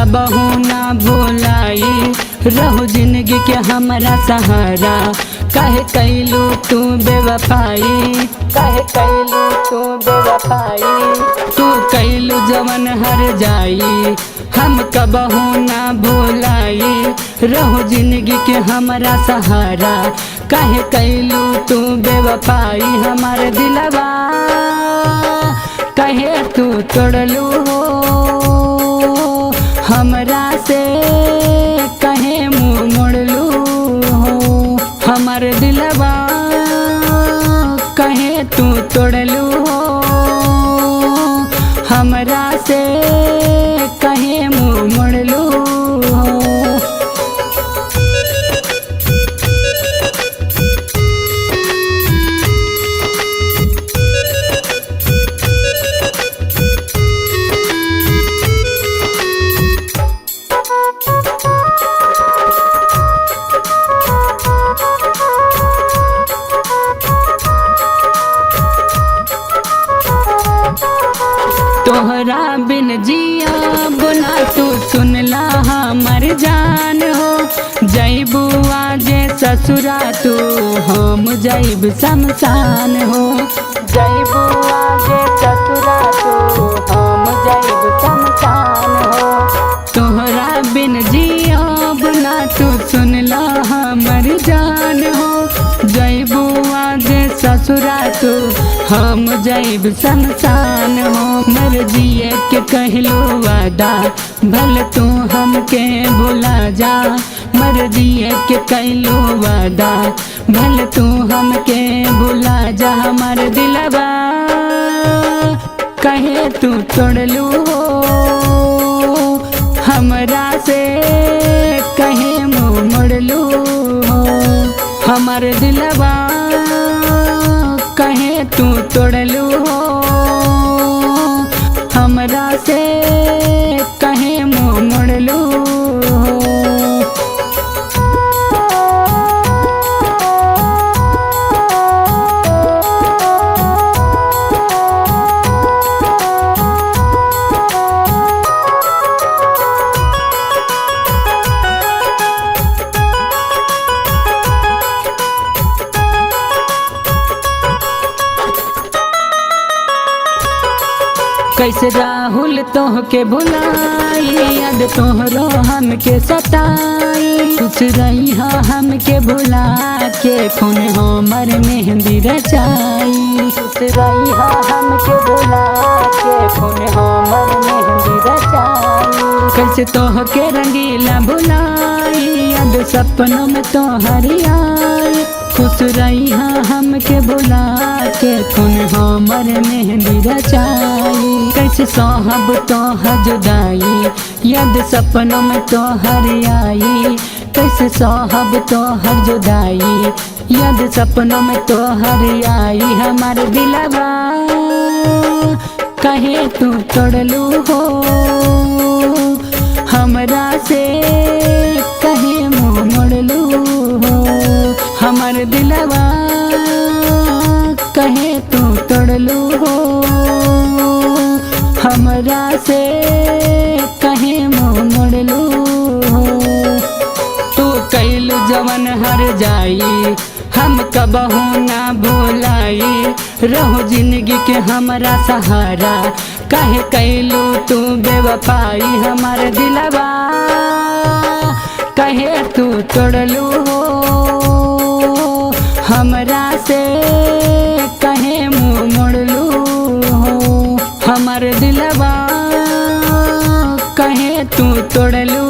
कबहू ना भुलाई, रहो जिंदगी के हमारा सहारा। काहे कैलू तू बेवफाई, काहे कैलू तू बेवफाई, तू कैलू जवन हर जाई, हम कबहू ना भुलाई, रहो जिंदगी के हमारा सहारा। काहे कैलू तू बेवफाई, हमारे दिलवा कहे तू तोड़लू हो, हमरा से कहे मुँह मोड़लू हो। हमारे दिलवा कहे तू तोड़लू हो, हमरा से कहे मुँह मोड़लू हो। तोहरा बिन जिया बुना तू सुनला हमर जान हो, जैबू आजे ससुरा तू हम जैब शमशान हो। जैबू आजे ससुरा तू हम जैब शमशान हो। तोहरा बिन जिया बुना तू सुनला हमर जान हो, जैबू आजे ससुरा तू हम जैब शमशान हो। मर जिए के कहलो वादा, भल तू हमके भुला जा। मर जिए के कहलो वादा, भल तू हमके भुला जा। हमार दिलवा कहे तू तोड़लू हो, हमरा से कहे मुँह मोड़लू हो। हमार दिलवा कहे तू तोड़लू हो, हमरा से कहे मुँह मोड़लू हो। कैसे राहुल तोहके भुलाई, याद तोहरो हमके सताई। खुश रही हमके भुला के, खून हमर मेहंदी रचाई। खुश रही हमके भुला के, खून हमर मेहंदी रचाई। कैसे तोहके रंगीला भुलाई, याद सपनों में तोहरी आई। खुश रही हमके भुला के, खून हमर मेहंदी रचाई। कैसे साहब तोहर जुदाई, याद सपनों में तोहर आई। कैसे साहब तोहर जुदाई, याद सपनों में तोहर आई। हमार दिलवा कहे तू तोड़लू हो, हमरा से कहे मुँह मोड़लू हो। हमार दिलवा कहे तू तोड़लू हो, हमरा से कहे मुँह मोड़लू हो। तू कैलू जवन हर जाई, हम कबहू ना भुलाई, रहो जिंदगी के हमारा सहारा। काहे कैलू तू बेवफाई, हमार दिलवा कहे तू तोड़लू हो, हमरा से कहे मुँह मोड़लू हो। हमार दिलवा कहे तू तोड़लू